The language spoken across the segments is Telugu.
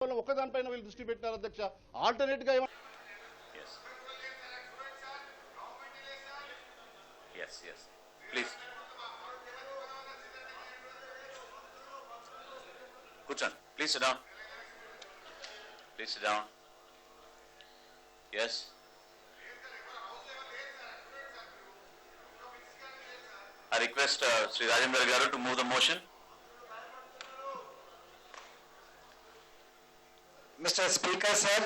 ఒక్కదానిపైన వీళ్ళు దృష్టి పెట్టినారు అధ్యక్ష. ఆల్టర్నేట్ గా ప్లీజ్ కూర్చోండి. Please sit down. Please sit down. Yes, I request Sri Rajendra Garu to move the motion. Mr. Speaker, sir,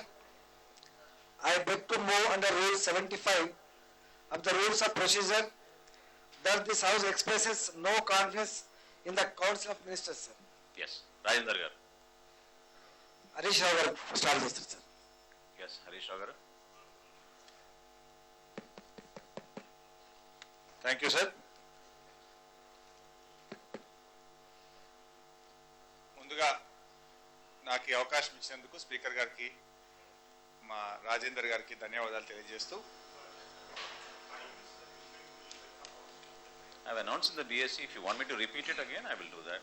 I beg to move under Rule 75 of the Rules of Procedure that this House expresses no confidence in the Council of Ministers, sir. Yes, Rajendra Garu. Harish Rao garu start chestar, sir. Yes, Harish Rao Garu. Thank you, sir. ముందుగా నాకు ఈ అవకాశం ఇచ్చినందుకు స్పీకర్ గారికి మా రాజేందర్ గారికి ధన్యవాదాలు తెలియజేస్తూ I have announced in the BSc. If you want me to repeat it again, I will do that.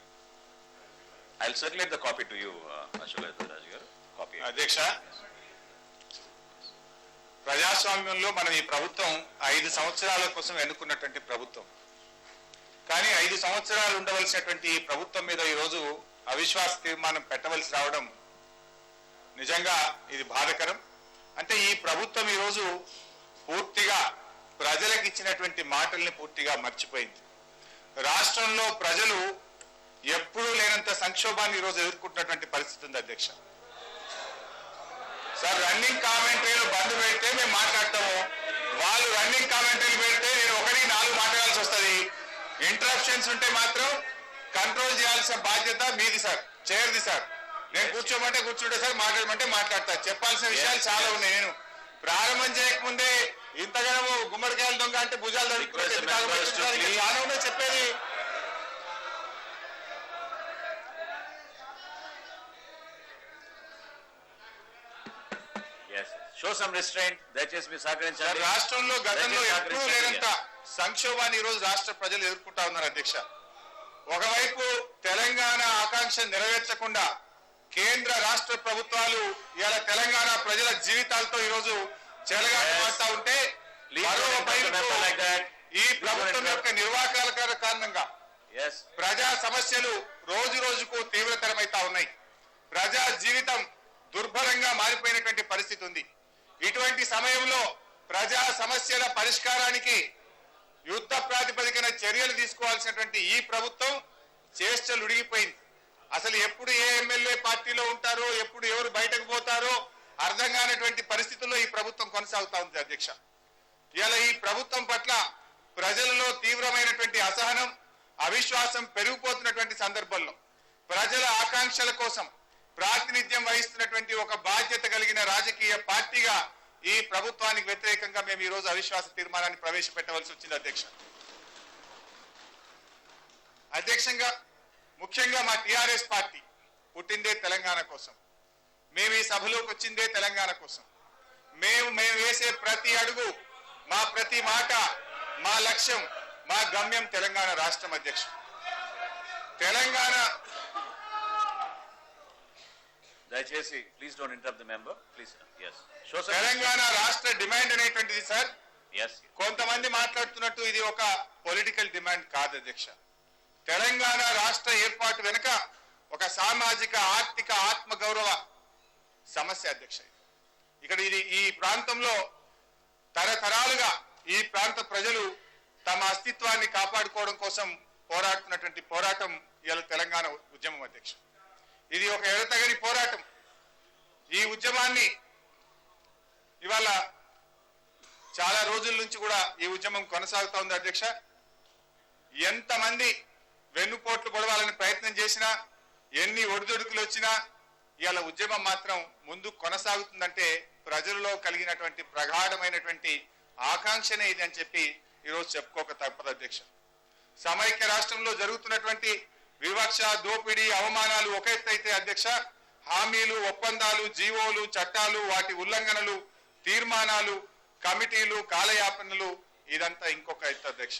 I'll circulate the copy to you, Ashok Raj Garu. Copy. అధ్యక్ష, ప్రజాస్వామ్యంలో మనం ఈ ప్రభుత్వం 5 సంవత్సరాల కోసం ఎన్నుకున్నటువంటి ప్రభుత్వం. కానీ 5 సంవత్సరాలు ఉండవలసినటువంటి ఈ ప్రభుత్వం మీద ఈరోజు అవిశ్వాస తీర్మానం పెట్టవలసి రావడం నిజంగా ఇది బాధాకరం. అంటే ఈ ప్రభుత్వం ఈరోజు పూర్తిగా ప్రజలకు ఇచ్చినటువంటి మాటల్ని పూర్తిగా మర్చిపోయింది. రాష్ట్రంలో ప్రజలు ఎప్పుడూ లేనంత సంక్షోభాన్ని ఈరోజు ఎదుర్కొంటున్నటువంటి పరిస్థితి ఉంది అధ్యక్ష. సార్, రన్నింగ్ కామెంటరీలు బంద్ పెడితే మేము మాట్లాడతాము. వాళ్ళు రన్నింగ్ కామెంటరీలు పెడితే నేను 1-4 మాట్లాడాల్సి వస్తుంది. ఇంటరప్షన్స్ ఉంటే మాత్రం కంట్రోల్ చేయాల్సిన బాధ్యత మీది సార్, చైర్ది సార్. నేను కూర్చోమంటే కూర్చుంటే సార్, మాట్లాడమంటే మాట్లాడతా. చెప్పాల్సిన విషయాలు చాలా ఉన్నాయి. నేను ప్రారంభం చేయకముందే ఇంతగానో గుమ్మడికాయల దొంగ అంటే భుజాలు చాలా ఉన్నాయి చెప్పేది. Show some restraint. దయచేసి మీరు సహకరించాలి. రాష్ట్రంలో గతంలో ఎప్పుడూ లేనంత సంక్షోభాన్ని ఈ రోజు రాష్ట్ర ప్రజలు ఎదుర్కొంటా ఉన్నారు అధ్యక్ష. ఒకవైపు తెలంగాణ ఆకాంక్ష నెరవేర్చకుండా కేంద్ర రాష్ట్ర ప్రభుత్వాలు ఇలా తెలంగాణ ప్రజల జీవితాలతో ఈరోజు చెలగాటమాడుతూ ఉంటే, ఈ ప్రభుత్వం యొక్క నిర్వాహకాల కారణంగా ప్రజా సమస్యలు రోజు రోజుకు తీవ్రతరమైతా ఉన్నాయి. ప్రజా జీవితం దుర్భరంగా మారిపోయినటువంటి పరిస్థితి ఉంది. ఇటువంటి సమయంలో ప్రజా సమస్యల పరిష్కారానికి యుద్ధ ప్రాతిపదికన చర్యలు తీసుకోవాల్సినటువంటి ఈ ప్రభుత్వం చేష్టలు ఉడిగిపోయింది. అసలు ఎప్పుడు ఏ ఎమ్మెల్యే పార్టీలో ఉంటారో, ఎప్పుడు ఎవరు బయటకు పోతారో అర్థం కానటువంటి పరిస్థితుల్లో ఈ ప్రభుత్వం కొనసాగుతా ఉంది అధ్యక్ష. ఇలా ఈ ప్రభుత్వం పట్ల ప్రజలలో తీవ్రమైనటువంటి అసహనం, అవిశ్వాసం పెరిగిపోతున్నటువంటి సందర్భంలో ప్రజల ఆకాంక్షల కోసం ప్రాతినిధ్యం వహిస్తున్నటువంటి ఒక బాధ్యత కలిగిన రాజకీయ పార్టీగా ఈ ప్రభుత్వానికి వ్యతిరేకంగా మేము ఈ రోజు అవిశ్వాస తీర్మానాన్ని ప్రవేశపెట్టవలసి వచ్చింది అధ్యక్షంగా. ముఖ్యంగా మా టిఆర్ఎస్ పార్టీ పుట్టిందే తెలంగాణ కోసం. మేము ఈ సభలోకి వచ్చిందే తెలంగాణ కోసం. మేము వేసే ప్రతి అడుగు, మా ప్రతి మాట, మా లక్ష్యం, మా గమ్యం తెలంగాణ రాష్ట్రం అధ్యక్ష. దయచేసి please don't interrupt the member please. Telangana రాష్ట్ర డిమాండ్ అనేటువంటిది సార్, yes, కొంతమంది మాట్లాడుతున్నట్టు ఇది ఒక పొలిటికల్ డిమాండ్ కాదు అధ్యక్ష. తెలంగాణ రాష్ట్ర ఏర్పాటు వెనుక ఒక సామాజిక, ఆర్థిక, ఆత్మగౌరవ సమస్య అధ్యక్ష. ఇక్కడ ఈ ప్రాంతంలో తరతరాలుగా ఈ ప్రాంత ప్రజలు తమ అస్తిత్వాన్ని కాపాడుకోవడం కోసం పోరాడుతున్నటువంటి పోరాటం ఇవాళ తెలంగాణ ఉద్యమం అధ్యక్ష. ఇది ఒక ఎడతగని పోరాటం. ఈ ఉద్యమాన్ని ఇవాళ చాలా రోజుల నుంచి కూడా ఈ ఉద్యమం కొనసాగుతా ఉంది అధ్యక్ష. ఎంతమంది వెన్నుపోట్లు పొడవాలని ప్రయత్నం చేసినా, ఎన్ని ఒడిదొడుకులు వచ్చినా ఇవాళ ఉద్యమం మాత్రం ముందుకు కొనసాగుతుందంటే ప్రజలలో కలిగినటువంటి ప్రగాఢమైనటువంటి ఆకాంక్షనే ఇది అని చెప్పి ఈరోజు చెప్పుకోక తప్పదు అధ్యక్ష. సమైక్య రాష్ట్రంలో జరుగుతున్నటువంటి వివక్ష, దోపిడీ, అవమానాలు ఒక ఎత్తు అయితే అధ్యక్ష, హామీలు, ఒప్పందాలు, జీవోలు, చట్టాలు, వాటి ఉల్లంఘనలు, తీర్మానాలు, కమిటీలు, కాలయాపనలు ఇదంతా ఇంకొక ఎత్తు అధ్యక్ష.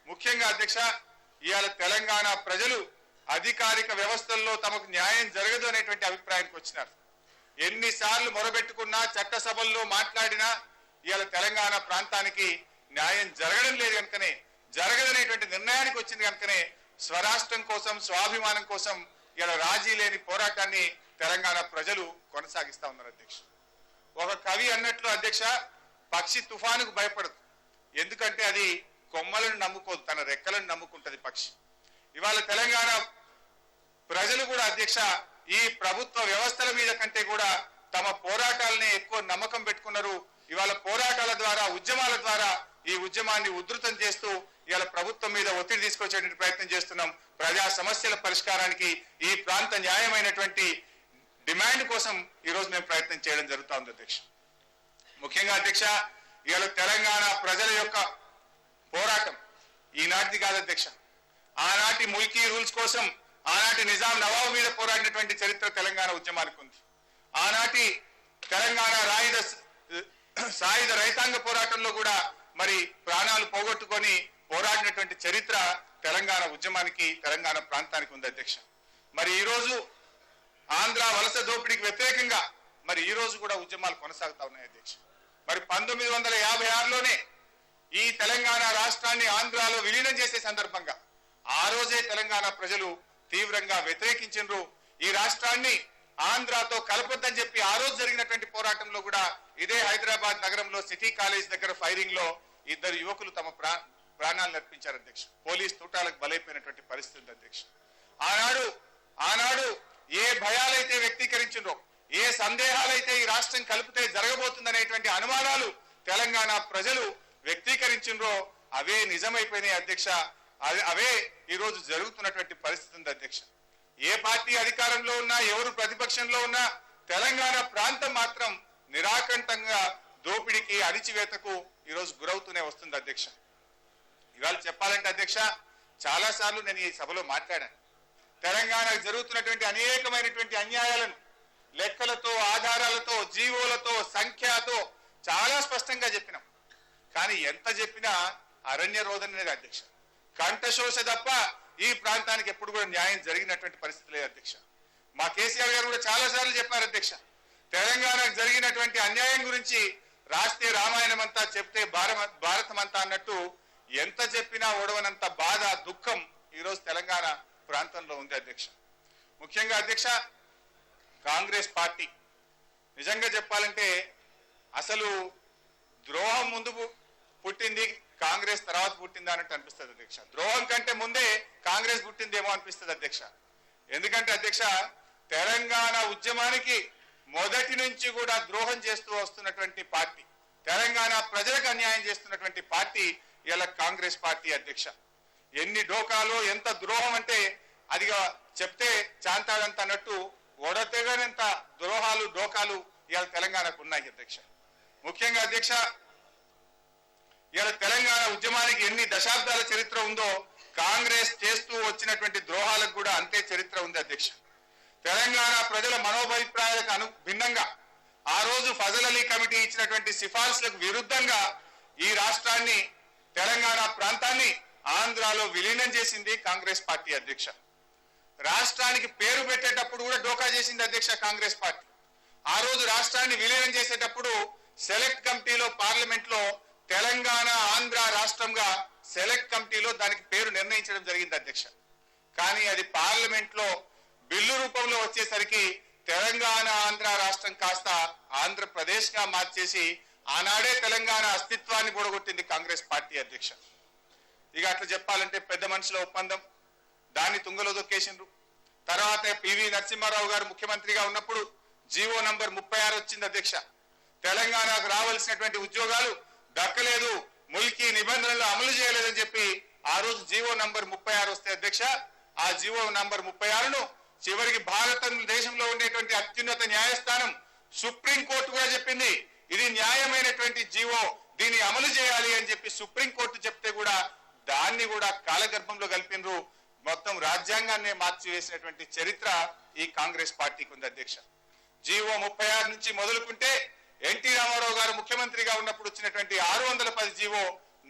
ముఖ్యంగా అధ్యక్ష, ఇవాళ తెలంగాణ ప్రజలు అధికారిక వ్యవస్థల్లో తమకు న్యాయం జరగదు అనేటువంటి అభిప్రాయానికి వచ్చినారు. ఎన్నిసార్లు మొరబెట్టుకున్నా, చట్టసభల్లో మాట్లాడినా ఇవాళ తెలంగాణ ప్రాంతానికి న్యాయం జరగడం లేదు కనుకనే, జరగదనేటువంటి నిర్ణయానికి వచ్చింది కనుకనే స్వరాష్ట్రం కోసం, స్వాభిమానం కోసం ఇలా రాజీ లేని పోరాటాన్ని తెలంగాణ ప్రజలు కొనసాగిస్తా ఉన్నారు అధ్యక్ష. ఒక కవి అన్నట్లు అధ్యక్ష, పక్షి తుఫానుకు భయపడదు, ఎందుకంటే అది కొమ్మలను నమ్ముకోదు, తన రెక్కలను నమ్ముకుంటది పక్షి. ఇవాళ తెలంగాణ ప్రజలు కూడా అధ్యక్ష ఈ ప్రభుత్వ వ్యవస్థల మీద కంటే కూడా తమ పోరాటాలనే ఎక్కువ నమ్మకం పెట్టుకున్నారు. ఇవాళ పోరాటాల ద్వారా, ఉద్యమాల ద్వారా ఈ ఉద్యమాన్ని ఉధృతం చేస్తూ ఇవాళ ప్రభుత్వం మీద ఒత్తిడి తీసుకొచ్చేటువంటి ప్రయత్నం చేస్తున్నాం. ప్రజా సమస్యల పరిష్కారానికి, ఈ ప్రాంత న్యాయమైనటువంటి డిమాండ్ కోసం ఈ రోజు మేము ప్రయత్నం చేయడం జరుగుతా ఉంది అధ్యక్ష. ముఖ్యంగా అధ్యక్ష, ఇవాళ తెలంగాణ ప్రజల యొక్క పోరాటం ఈనాటిది కాదు అధ్యక్ష. ఆనాటి ముల్కీ రూల్స్ కోసం, ఆనాటి నిజాం నవాబు మీద పోరాడినటువంటి చరిత్ర తెలంగాణ ఉద్యమానికి ఉంది. ఆనాటి తెలంగాణ సాయుధ రైతాంగ పోరాటంలో కూడా మరి ప్రాణాలు పోగొట్టుకొని పోరాడినటువంటి చరిత్ర తెలంగాణ ఉద్యమానికి, తెలంగాణ ప్రాంతానికి ఉంది అధ్యక్ష. మరి ఈ రోజు ఆంధ్ర వలస దోపిడీకి వ్యతిరేకంగా మరి ఈ రోజు కూడా ఉద్యమాలు కొనసాగుతా ఉన్నాయి అధ్యక్ష. మరి 1956లోనే ఈ తెలంగాణ రాష్ట్రాన్ని ఆంధ్రాలో విలీనం చేసే సందర్భంగా ఆ రోజే తెలంగాణ ప్రజలు తీవ్రంగా వ్యతిరేకించారు. ఈ రాష్ట్రాన్ని ఆంధ్రాతో కలపొద్దని చెప్పి ఆ రోజు జరిగినటువంటి పోరాటంలో కూడా ఇదే హైదరాబాద్ నగరంలో సిటీ కాలేజ్ దగ్గర ఫైరింగ్ లో 2 యువకులు తమ ప్రాణాలను అర్పించారు అధ్యక్ష. పోలీస్ తూటాలకు బలైపోయినటువంటి పరిస్థితి ఉంది అధ్యక్ష. ఆనాడు ఏ భయాలైతే వ్యక్తీకరించిండ్రో, ఏ సందేహాలైతే ఈ రాష్ట్రం కలిపితే జరగబోతుందనేటువంటి అనుమానాలు తెలంగాణ ప్రజలు వ్యక్తీకరించిండ్రో అవే నిజమైపోయినాయి అధ్యక్ష. అవే ఈ రోజు జరుగుతున్నటువంటి పరిస్థితి ఉంది అధ్యక్ష. ఏ పార్టీ అధికారంలో ఉన్నా, ఎవరు ప్రతిపక్షంలో ఉన్నా, తెలంగాణ ప్రాంతం మాత్రం నిరాకంఠంగా దోపిడీకి, అణిచివేతకు ఈరోజు గురవుతూనే వస్తుంది అధ్యక్ష. ఇవాళ చెప్పాలంటే అధ్యక్ష, చాలా సార్లు నేను ఈ సభలో మాట్లాడాను. తెలంగాణకు జరుగుతున్నటువంటి అనేకమైనటువంటి అన్యాయాలను లెక్కలతో, ఆధారాలతో, జీవోలతో, సంఖ్యతో చాలా స్పష్టంగా చెప్పినాం. కానీ ఎంత చెప్పినా అరణ్య రోదన అనేది అధ్యక్ష. కంఠశోష తప్ప ఈ ప్రాంతానికి ఎప్పుడు కూడా న్యాయం జరిగినటువంటి పరిస్థితి లేదు అధ్యక్ష. మా కేసీఆర్ గారు కూడా చాలా సార్లు చెప్పారు అధ్యక్ష, తెలంగాణకు జరిగినటువంటి అన్యాయం గురించి రాస్తే రామాయణం అంతా, చెప్తే భారతం అంతా అన్నట్టు ఎంత చెప్పినా ఓడవనంత బాధ, దుఃఖం ఈరోజు తెలంగాణ ప్రాంతంలో ఉంది అధ్యక్ష. ముఖ్యంగా అధ్యక్ష, కాంగ్రెస్ పార్టీ నిజంగా చెప్పాలంటే అసలు ద్రోహం ముందు పుట్టింది, కాంగ్రెస్ తర్వాత పుట్టిందా అన్నట్టు అనిపిస్తుంది అధ్యక్ష. ద్రోహం కంటే ముందే కాంగ్రెస్ పుట్టిందేమో అనిపిస్తుంది అధ్యక్ష. ఎందుకంటే అధ్యక్ష, తెలంగాణ ఉద్యమానికి మొదటి నుంచి కూడా ద్రోహం చేస్తూ వస్తున్నటువంటి పార్టీ, తెలంగాణ ప్రజలకు అన్యాయం చేస్తున్నటువంటి పార్టీ ఇలా కాంగ్రెస్ పార్టీ అధ్యక్ష. ఎన్ని డోకాలో, ఎంత ద్రోహం అంటే అదిగా చెప్తే చాంతాడంత అన్నట్టు ఒడతెగనంత ద్రోహాలు, డోకాలు ఇవాళ తెలంగాణకు ఉన్నాయి అధ్యక్ష. ముఖ్యంగా అధ్యక్ష, ఇవాళ తెలంగాణ ఉద్యమానికి ఎన్ని దశాబ్దాల చరిత్ర ఉందో కాంగ్రెస్ చేస్తూ వచ్చినటువంటి ద్రోహాలకు కూడా అంతే చరిత్ర ఉంది అధ్యక్ష. తెలంగాణ ప్రజల మనోభిప్రాయాలకు భిన్నంగా ఆ రోజు ఫజల్ అలీ కమిటీ ఇచ్చినటువంటి సిఫార్సులకు విరుద్ధంగా ఈ రాష్ట్రాన్ని, తెలంగాణ ప్రాంతాన్ని ఆంధ్రాలో విలీనం చేసింది కాంగ్రెస్ పార్టీ అధ్యక్ష. రాష్ట్రానికి పేరు పెట్టేటప్పుడు కూడా డోకా చేసింది అధ్యక్ష కాంగ్రెస్ పార్టీ. ఆ రోజు రాష్ట్రాన్ని విలీనం చేసేటప్పుడు సెలెక్ట్ కమిటీలో, పార్లమెంట్ లో తెలంగాణ ఆంధ్ర రాష్ట్రంగా సెలెక్ట్ కమిటీలో దానికి పేరు నిర్ణయించడం జరిగింది అధ్యక్ష. కానీ అది పార్లమెంట్ లో బిల్లు రూపంలో వచ్చేసరికి తెలంగాణ ఆంధ్ర రాష్ట్రం కాస్త ఆంధ్రప్రదేశ్ గా మార్చేసి ఆనాడే తెలంగాణ అస్తిత్వాన్ని కూడగొట్టింది కాంగ్రెస్ పార్టీ అధ్యక్ష. ఇక అట్లా చెప్పాలంటే పెద్ద మనుషుల ఒప్పందం, దాన్ని తుంగలో దొక్కేసిండ్రు. తర్వాత పివి నరసింహారావు గారు ముఖ్యమంత్రిగా ఉన్నప్పుడు జీవో నంబర్ 36 వచ్చింది అధ్యక్ష. తెలంగాణకు రావాల్సినటువంటి ఉద్యోగాలు దక్కలేదు, ముల్కీ నిబంధనలు అమలు చేయలేదని చెప్పి ఆ రోజు జీవో నంబర్ 36 వస్తే అధ్యక్ష, ఆ జీవో నంబర్ 36ను చివరికి భారతదేశంలో ఉండేటువంటి అత్యున్నత న్యాయస్థానం సుప్రీంకోర్టు కూడా చెప్పింది ఇది న్యాయమైనటువంటి జీవో, దీన్ని అమలు చేయాలి అని చెప్పి సుప్రీంకోర్టు చెప్తే కూడా దాన్ని కూడా కాలగర్భంలో కలిపినరు. మొత్తం రాజ్యాంగాన్ని మార్చివేసినటువంటి చరిత్ర ఈ కాంగ్రెస్ పార్టీకి ఉంది అధ్యక్ష. జీవో 36 నుంచి మొదలుకుంటే ఎన్టీ రామారావు గారు ముఖ్యమంత్రిగా ఉన్నప్పుడు వచ్చినటువంటి 610 జీవో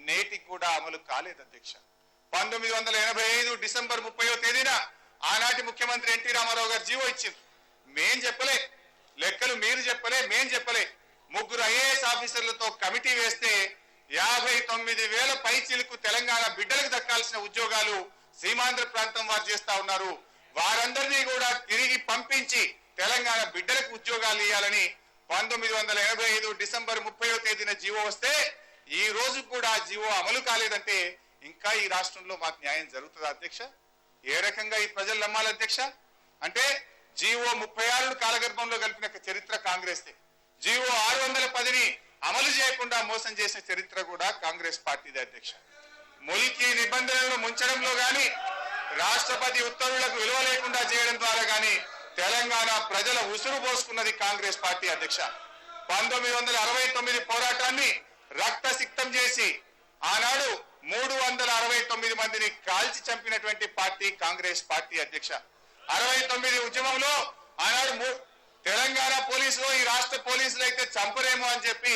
నేటికి కూడా అమలు కాలేదు అధ్యక్ష. 1985 డిసెంబర్ 30వ తేదీన ఆనాటి ముఖ్యమంత్రి ఎన్టీ రామారావు గారు జీవో ఇచ్చింది. మేం చెప్పలే, లెక్కలు మీరు చెప్పలే, మేం చెప్పలే. 3 ఐఏఎస్ ఆఫీసర్లతో కమిటీ వేస్తే 59,000 పైచీలకు తెలంగాణ బిడ్డలకు దక్కాల్సిన ఉద్యోగాలు సీమాంధ్ర ప్రాంతం వారు చేస్తా ఉన్నారు. వారందరినీ కూడా తిరిగి పంపించి తెలంగాణ బిడ్డలకు ఉద్యోగాలు ఇవ్వాలని 1985 డిసెంబర్ 30వ తేదీన జీవో వస్తే ఈ రోజు కూడా జీవో అమలు కాలేదంటే ఇంకా ఈ రాష్ట్రంలో మాకు న్యాయం జరుగుతుందా అధ్యక్ష? ఏ రకంగా ఈ ప్రజలు నమ్మాలి అధ్యక్ష? అంటే జీవో 36 కాలగర్భంలో కలిపిన చరిత్ర కాంగ్రెస్దే. జీవో 610ని అమలు చేయకుండా మోసం చేసిన చరిత్ర కూడా కాంగ్రెస్ పార్టీదే అధ్యక్ష. ముల్కీ నిబంధనలను ముంచడంలో గాని, రాష్ట్రపతి ఉత్తర్వులకు విలువ లేకుండా చేయడం ద్వారా గాని తెలంగాణ ప్రజల ఉసురు పోసుకున్నది కాంగ్రెస్ పార్టీ అధ్యక్ష. 1969 పోరాటాన్ని రక్తసిక్తం చేసి ఆనాడు 369 మందిని కాల్చి చంపినటువంటి పార్టీ కాంగ్రెస్ పార్టీ అధ్యక్ష. 69 ఉద్యమంలో ఆనాడు తెలంగాణ పోలీసులు, ఈ రాష్ట్ర పోలీసులు అయితే చంపరేమో అని చెప్పి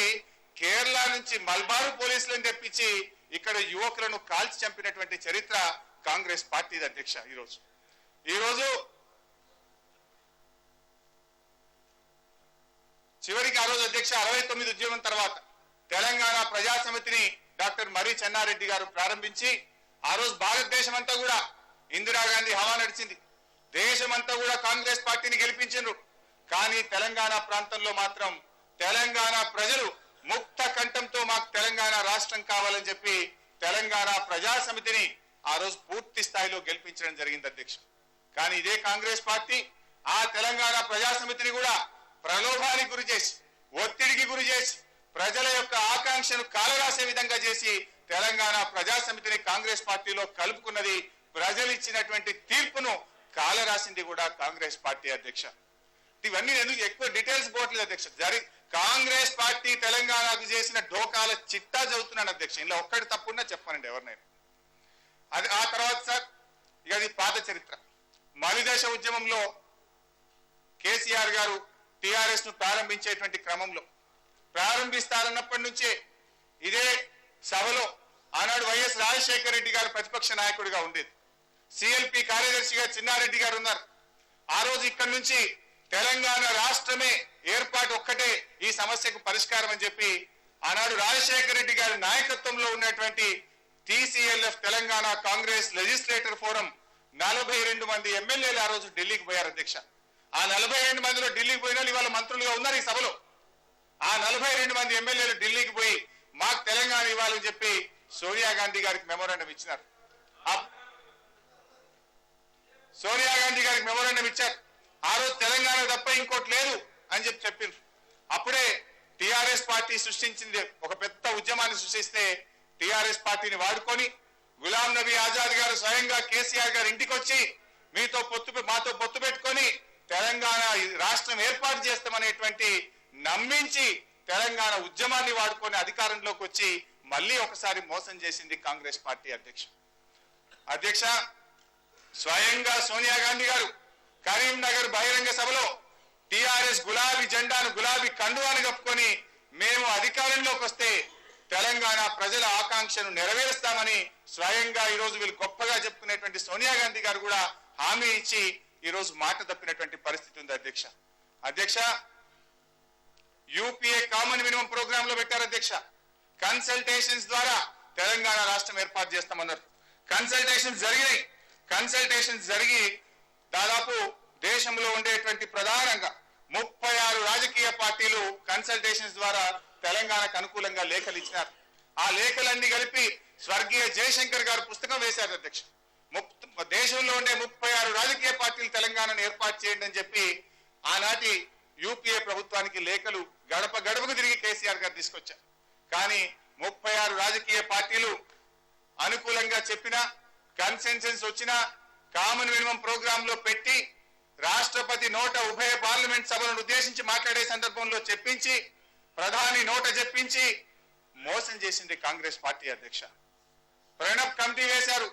కేరళ నుంచి మల్బారు పోలీసులను తెప్పించి ఇక్కడ యువకులను కాల్చి చంపినటువంటి చరిత్ర కాంగ్రెస్ పార్టీ అధ్యక్ష. ఈరోజు చివరికి ఆ రోజు అధ్యక్ష 69 ఉద్యమం తర్వాత తెలంగాణ ప్రజా సమితిని డాక్టర్ మర్రి చెన్నారెడ్డి గారు ప్రారంభించి ఆ రోజు భారతదేశం అంతా కూడా ఇందిరాగాంధీ హవా నడిచింది. దేశమంతా కూడా కాంగ్రెస్ పార్టీని గెలిపించారు. కానీ తెలంగాణ ప్రాంతంలో మాత్రం తెలంగాణ ప్రజలు ముక్త కంఠంతో మాకు తెలంగాణ రాష్ట్రం కావాలని చెప్పి తెలంగాణ ప్రజా సమితిని ఆ రోజు పూర్తి స్థాయిలో గెలిపించడం జరిగింది అధ్యక్ష. కానీ ఇదే కాంగ్రెస్ పార్టీ ఆ తెలంగాణ ప్రజా సమితిని కూడా ప్రలోభానికి గురి చేసి, ఒత్తిడికి గురి చేసి, ప్రజల యొక్క ఆకాంక్షను కాలరాసే విధంగా చేసి తెలంగాణ ప్రజా సమితిని కాంగ్రెస్ పార్టీలో కలుపుకున్నది. ప్రజలు ఇచ్చినటువంటి తీర్పును కాలరాసింది కూడా కాంగ్రెస్ పార్టీ అధ్యక్ష. ఇవన్నీ ఎందుకు ఎక్కువ డీటెయిల్స్ పోవట్లేదు అధ్యక్ష. కాంగ్రెస్ పార్టీ తెలంగాణకు చేసిన ఢోకాల చిట్టా చదువుతున్నాను అధ్యక్ష. ఇలా ఒక్కటి తప్పున్నా చెప్పానండి ఎవరినైనా. అది ఆ తర్వాత సార్ ఇక అది పాత చరిత్ర. మలిదశ ఉద్యమంలో కేసీఆర్ గారు టిఆర్ఎస్ ను ప్రారంభించేటువంటి క్రమంలో ప్రారంభిస్తారన్నప్పటి నుంచే ఇదే సభలో ఆనాడు వైఎస్ రాజశేఖర రెడ్డి గారు ప్రతిపక్ష నాయకుడిగా ఉండేది. సిఎల్పి కార్యదర్శిగా చిన్నారెడ్డి గారు ఉన్నారు. ఆ రోజు ఇక్కడి నుంచి తెలంగాణ రాష్ట్రమే ఏర్పాటు ఒక్కటే ఈ సమస్యకు పరిష్కారం అని చెప్పి ఆనాడు రాజశేఖర రెడ్డి గారి నాయకత్వంలో ఉన్నటువంటి టీసీఎల్ఎఫ్ తెలంగాణ కాంగ్రెస్ లెజిస్లేటర్ ఫోరం 42 మంది ఎమ్మెల్యేలు ఆ రోజు ఢిల్లీకి పోయారు అధ్యక్ష. ఆ 42 మందిలో ఢిల్లీకి పోయిన ఇవాళ మంత్రులుగా ఉన్నారు ఈ సభలో. ఆ 42 మంది ఎమ్మెల్యేలు ఢిల్లీకి పోయి మాకు తెలంగాణ ఇవ్వాలని చెప్పి సోనియా గాంధీ గారికి మెమోరాండం ఇచ్చినారు. సోనియా గాంధీ గారికి మెమోరాండం ఇచ్చారు. ఆ రోజు తెలంగాణ తప్ప ఇంకోటి లేదు అని చెప్పి చెప్పిండ్రు. అప్పుడే టిఆర్ఎస్ పార్టీ సృష్టించింది ఒక పెద్ద ఉద్యమాన్ని సృష్టిస్తే టిఆర్ఎస్ పార్టీని వాడుకొని గులాం నబీ ఆజాద్ గారు స్వయంగా కేసీఆర్ గారు ఇంటికి వచ్చి మాతో పొత్తు పెట్టుకొని తెలంగాణ రాష్ట్రం ఏర్పాటు చేస్తామనేటువంటి నమ్మించి తెలంగాణ ఉద్యమాన్ని వాడుకొని అధికారంలోకి వచ్చి మళ్ళీ ఒకసారి మోసం చేసింది కాంగ్రెస్ పార్టీ అధ్యక్ష. స్వయంగా సోనియా గాంధీ గారు కరీంనగర్ బహిరంగ సభలో టిఆర్ఎస్ గులాబీ జెండాను, గులాబీ కండువాను కప్పుకొని మేము అధికారంలోకి వస్తే తెలంగాణ ప్రజల ఆకాంక్షను నెరవేరుస్తామని స్వయంగా ఈ రోజు వీళ్ళు గొప్పగా చెప్పుకునేటువంటి సోనియా గాంధీ గారు కూడా హామీ ఇచ్చి ఈ రోజు మాట తప్పినటువంటి పరిస్థితి ఉంది అధ్యక్ష. యూపీఏ కామన్ మినిమం ప్రోగ్రామ్ లో పెట్టారు అధ్యక్ష. కన్సల్టేషన్స్ ద్వారా తెలంగాణ రాష్ట్రం ఏర్పాటు చేస్తామన్నారు. కన్సల్టేషన్స్ జరిగి దాదాపు దేశంలో ఉండేటువంటి ప్రధానంగా 36 రాజకీయ పార్టీలు కన్సల్టేషన్స్ ద్వారా తెలంగాణకు అనుకూలంగా లేఖలు ఇచ్చినారు. ఆ లేఖలన్నీ కలిపి స్వర్గీయ జయశంకర్ గారు పుస్తకం వేశారు అధ్యక్ష. దేశంలో ఉండే 36 రాజకీయ పార్టీలు తెలంగాణను ఏర్పాటు చేయండి అని చెప్పి ఆనాటి యూపీఏ ప్రభుత్వానికి లేఖలు గడప గడపకు తిరిగి కేసీఆర్ గారు తీసుకొచ్చారు. కానీ 36 రాజకీయ పార్టీలు అనుకూలంగా చెప్పినా, కన్సెన్సెన్స్ వచ్చినా కామన్ మినిమం ప్రోగ్రామ్ లో పెట్టి రాష్ట్రపతి నోట ఉభయ పార్లమెంట్ సభలను ఉద్దేశించి మాట్లాడే సందర్భంలో చెప్పించి, ప్రధాని నోట చెప్పించి మోసం చేసింది కాంగ్రెస్ పార్టీ అధ్యక్ష. ప్రణబ్ కమిటీ వేశారు.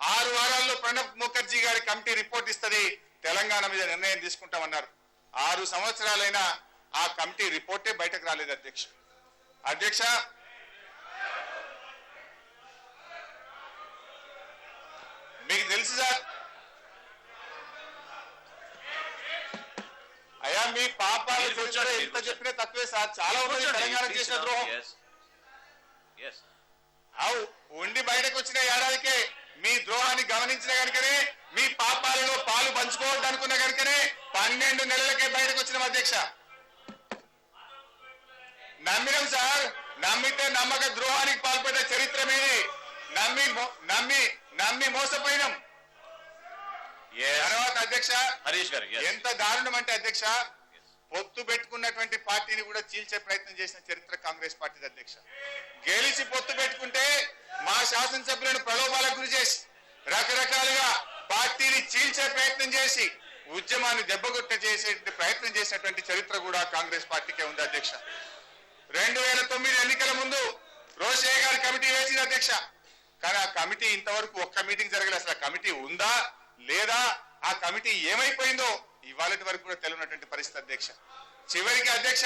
6 వారాల్లో ప్రణబ్ ముఖర్జీ గారి కమిటీ రిపోర్ట్ ఇస్తుంది, తెలంగాణ మీద నిర్ణయం తీసుకుంటామన్నారు. 6 సంవత్సరాలైనా ఆ కమిటీ రిపోర్టే బయటకు రాలేదు అధ్యక్ష. మీకు తెలుసు సార్, అయ్యా మీ పాపాలు చరిత్ర ఎంత చెప్పినా తక్కువే సార్. చాలా ఉన్నది తెలంగాణ చేసిన ద్రోహం. ఉండి బయటకు వచ్చిన ఏడాదికే మీ ద్రోహాన్ని గమనించిన కనుకనే, మీ పాపాలలో పాలు పంచుకోవద్దు అనుకున్న కనుకనే 12 నెలలకే బయటకు వచ్చిన అధ్యక్ష. నమ్మినాం సార్. నమ్మితే నమ్మక ద్రోహానికి పాల్పడ్డ చరిత్ర మీది. నమ్మి మోసపోయినాం. తర్వాత అధ్యక్ష హరీష్ గారు, ఎంత దారుణం అంటే అధ్యక్ష, పొత్తు పెట్టుకున్నటువంటి పార్టీని కూడా చీల్చే ప్రయత్నం చేసిన చరిత్ర కాంగ్రెస్ పార్టీ అధ్యక్ష. గెలిచి పొత్తు పెట్టుకుంటే మా శాసనసభ్యులను ప్రలోభాలకు గురి చేసి రకరకాలుగా పార్టీని చీల్చే ప్రయత్నం చేసి ఉద్యమాన్ని దెబ్బగొట్ట చేసే ప్రయత్నం చేసినటువంటి చరిత్ర కూడా కాంగ్రెస్ పార్టీకే ఉంది అధ్యక్ష. 2009 ఎన్నికల ముందు రోషయ్య గారి కమిటీ వేసింది అధ్యక్ష. కానీ ఆ కమిటీ ఇంతవరకు ఒక్క మీటింగ్ జరగలేదు. అసలు ఆ కమిటీ ఉందా లేదా, ఆ కమిటీ ఏమైపోయిందో ఇవాళటి వరకు కూడా తెలియనటువంటి పరిస్థితి అధ్యక్ష. చివరికి అధ్యక్ష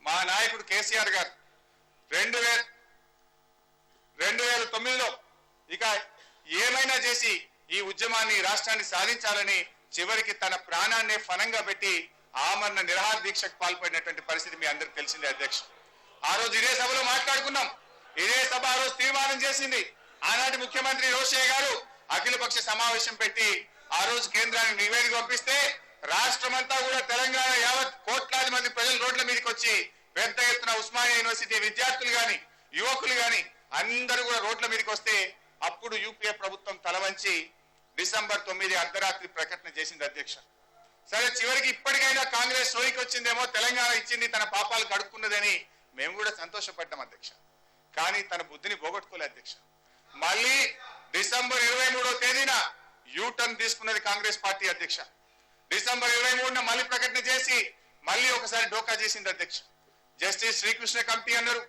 మా నాయకుడు కేసీఆర్ గారు 2009లో ఇక ఏమైనా చేసి ఈ ఉద్యమాన్ని రాష్ట్రాన్ని సాధించాలని చివరికి తన ప్రాణాన్నే ఫనంగా పెట్టి ఆమరణ నిరాహార దీక్షకు పాల్పడినటువంటి పరిస్థితి మీ అందరికి తెలిసిందే అధ్యక్ష. ఆ రోజు ఇదే సభలో మాట్లాడుకున్నాం. ఇదే సభ ఆ రోజు తీర్మానం చేసింది. ఆనాటి ముఖ్యమంత్రి రోషయ్య గారు అఖిలపక్ష సమావేశం పెట్టి ఆ రోజు కేంద్రానికి నివేదిక పంపిస్తే రాష్ట్రమంతా కూడా తెలంగాణ యావత్ కోట్లాది మంది ప్రజలు రోడ్ల మీదకి వచ్చి పెద్ద ఎత్తున ఉస్మానియా యూనివర్సిటీ విద్యార్థులు గాని యువకులు గాని అందరూ కూడా రోడ్ల మీదకి వస్తే అప్పుడు యూపీఏ ప్రభుత్వం తలవంచి డిసెంబర్ 9 అర్ధరాత్రి ప్రకటన చేసింది అధ్యక్ష. సరే చివరికి ఇప్పటికైనా కాంగ్రెస్ సోయికి వచ్చిందేమో, తెలంగాణ ఇచ్చింది, తన పాపాలు కడుక్కున్నదని మేము కూడా సంతోషపడ్డాం అధ్యక్ష. కానీ తన బుద్ధిని పోగొట్టుకోలే అధ్యక్ష. మళ్ళీ డిసెంబర్ 23వ తేదీన యూటర్న్ తీసుకున్నది కాంగ్రెస్ పార్టీ అధ్యక్ష. డిసెంబర్ 23న మళ్ళీ ప్రకటన చేసి మళ్ళీ ఒకసారి డోకా చేసింది అధ్యక్ష. జస్టిస్ శ్రీకృష్ణ కమిటీ అన్నారు.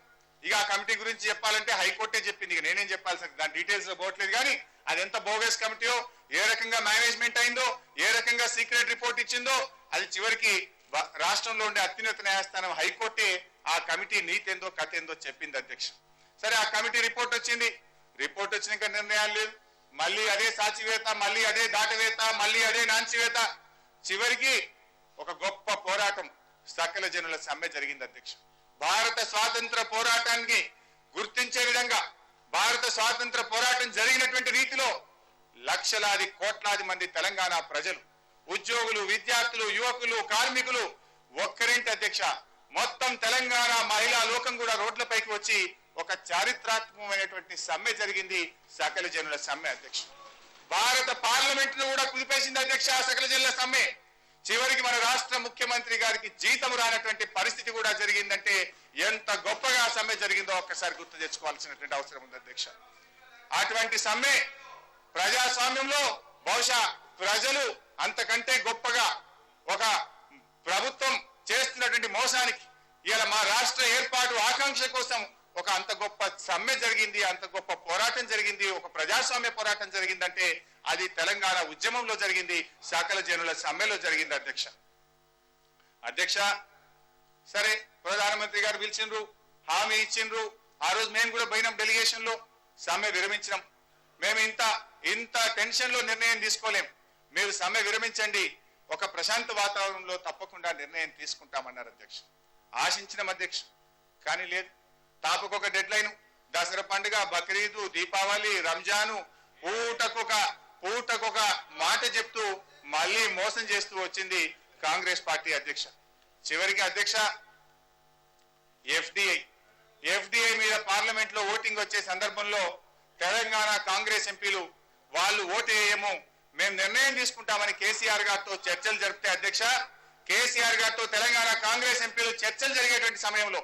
ఇక ఆ కమిటీ గురించి చెప్పాలంటే హైకోర్టే చెప్పింది. ఇక నేనేం చెప్పాల్సింది, దాని డీటెయిల్స్ లో పోవట్లేదు. కానీ అది ఎంత బోగస్ కమిటీయో, ఏ రకంగా మేనేజ్మెంట్ అయిందో, ఏ రకంగా సీక్రెట్ రిపోర్ట్ ఇచ్చిందో, అది చివరికి రాష్ట్రంలో ఉండే అత్యున్నత న్యాయస్థానం హైకోర్టే ఆ కమిటీ నీతి ఏందో కథ ఏందో చెప్పింది అధ్యక్ష. సరే ఆ కమిటీ రిపోర్ట్ వచ్చింది. రిపోర్ట్ వచ్చినాక నిర్ణయాలు లేదు. మళ్ళీ అదే సాచివేత, మళ్ళీ అదే దాటవేత, మళ్ళీ అదే నాంచివేత. చివరికి ఒక గొప్ప పోరాటం, సకల జనుల సమ్మె జరిగింది అధ్యక్ష. భారత స్వాతంత్ర పోరాటానికి గుర్తించే విధంగా భారత స్వాతంత్ర పోరాటం జరిగినటువంటి రీతిలో లక్షలాది కోట్లాది మంది తెలంగాణ ప్రజలు, ఉద్యోగులు, విద్యార్థులు, యువకులు, కార్మికులు ఒక్కరింటి అధ్యక్ష మొత్తం తెలంగాణ మహిళా లోకం కూడా రోడ్లపైకి వచ్చి ఒక చారిత్రాత్మకమైనటువంటి సమ్మె జరిగింది, సకల జనుల సమ్మె అధ్యక్ష. భారత పార్లమెంట్ ను కూడా కుదిపేసింది అధ్యక్ష సకల జనుల సమ్మె. చివరికి మన రాష్ట్ర ముఖ్యమంత్రి గారికి జీతం రానటువంటి పరిస్థితి కూడా జరిగిందంటే ఎంత గొప్పగా సమ్మె జరిగిందో ఒక్కసారి గుర్తు తెచ్చుకోవాల్సినటువంటి అవసరం ఉంది అధ్యక్ష. అటువంటి సమ్మె ప్రజాస్వామ్యంలో బహుశా ప్రజలు అంతకంటే గొప్పగా ఒక ప్రభుత్వం చేస్తున్నటువంటి మోసానికి ఇలా మా రాష్ట్ర ఏర్పాటు ఆకాంక్ష కోసం ఒక అంత గొప్ప సమ్మె జరిగింది, అంత గొప్ప పోరాటం జరిగింది, ఒక ప్రజాస్వామ్య పోరాటం జరిగిందంటే అది తెలంగాణ ఉద్యమంలో జరిగింది, సకల జనుల సమ్మెలో జరిగింది అధ్యక్ష. సరే ప్రధానమంత్రి గారు పిలిచిండ్రు, హామీ ఇచ్చిండ్రు. ఆ రోజు మేము కూడా పోయినాం డెలిగేషన్ లో, సమ్మె విరమించినాం. మేము ఇంత టెన్షన్ లో నిర్ణయం తీసుకోలేం, మీరు సమ్మె విరమించండి, ఒక ప్రశాంత వాతావరణంలో తప్పకుండా నిర్ణయం తీసుకుంటామన్నారు అధ్యక్ష. ఆశించిన అధ్యక్ష, కానీ లేదు. తాపకొక డెడ్ లైన్, దసరా పండుగ, బక్రీదు, దీపావళి, రంజాను, పూటకొక మాట చెప్తూ మళ్ళీ మోసం చేస్తూ వచ్చింది కాంగ్రెస్ పార్టీ అధ్యక్ష. చివరికి అధ్యక్ష ఎఫ్డిఐ మీద పార్లమెంట్ లో ఓటింగ్ వచ్చే సందర్భంలో తెలంగాణ కాంగ్రెస్ ఎంపీలు వాళ్ళు ఓటేయము, మేము నిర్ణయం తీసుకుంటామని కేసీఆర్ గారితో చర్చలు జరిపితే అధ్యక్ష, కేసీఆర్ గారితో తెలంగాణ కాంగ్రెస్ ఎంపీలు చర్చలు జరిగేటువంటి సమయంలో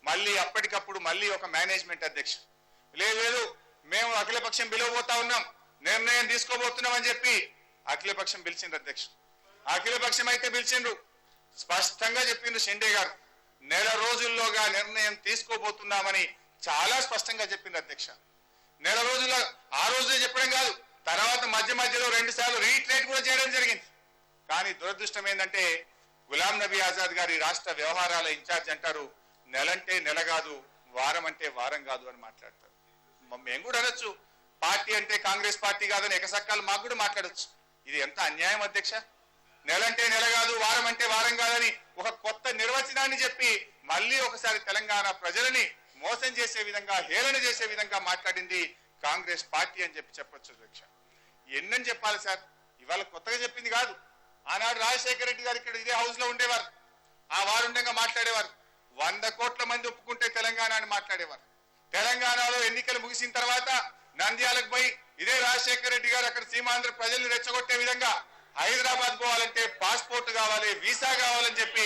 మళ్ళీ అప్పటికప్పుడు మళ్ళీ ఒక మేనేజ్మెంట్ అధ్యక్ష, లేదు మేము అఖిలపక్షం పిలవబోతా ఉన్నాం, నిర్ణయం తీసుకోబోతున్నాం అని చెప్పి అఖిలపక్షం పిలిచిండ్రు అధ్యక్ష. అఖిలపక్షం అయితే పిలిచిండ్రు, స్పష్టంగా చెప్పిండ్రు షిండే గారు, నెల రోజుల్లోగా నిర్ణయం తీసుకోబోతున్నామని చాలా స్పష్టంగా చెప్పిండ్రు అధ్యక్ష. నెల రోజుల్లో ఆ రోజే చెప్పడం కాదు, తర్వాత మధ్యలో 2 సార్లు రీట్రేట్ కూడా చేయడం జరిగింది. కానీ దురదృష్టం ఏంటంటే గులాం నబీ ఆజాద్ గారి రాష్ట్ర వ్యవహారాల ఇన్ఛార్జ్ అంటారు, నెలంటే నెల కాదు, వారం అంటే వారం కాదు అని మాట్లాడతారు. మేము కూడా అనొచ్చు, పార్టీ అంటే కాంగ్రెస్ పార్టీ కాదని ఎకసక్కాలు మాకు కూడా మాట్లాడొచ్చు. ఇది ఎంత అన్యాయం అధ్యక్ష. నెల అంటే నెల కాదు, వారం అంటే వారం కాదని ఒక కొత్త నిర్వచనాన్ని చెప్పి మళ్ళీ ఒకసారి తెలంగాణ ప్రజలని మోసం చేసే విధంగా, హేళన చేసే విధంగా మాట్లాడింది కాంగ్రెస్ పార్టీ అని చెప్పొచ్చు అధ్యక్ష. ఎన్నని చెప్పాలి సార్, ఇవాళ కొత్తగా చెప్పింది కాదు. ఆనాడు రాజశేఖర రెడ్డి గారు ఇక్కడ ఇదే హౌస్ లో ఉండేవారు, ఆ వారుండంగా మాట్లాడేవారు. 100 కోట్ల మంది ఒప్పుకుంటే తెలంగాణ అని మాట్లాడేవారు. తెలంగాణలో ఎన్నికలు ముగిసిన తర్వాత నంద్యాలకు పోయి ఇదే రాజశేఖర రెడ్డి గారు అక్కడ సీమాంధ్ర ప్రజల్ని రెచ్చగొట్టే విధంగా హైదరాబాద్ పోవాలంటే పాస్పోర్ట్ కావాలి, వీసా కావాలని చెప్పి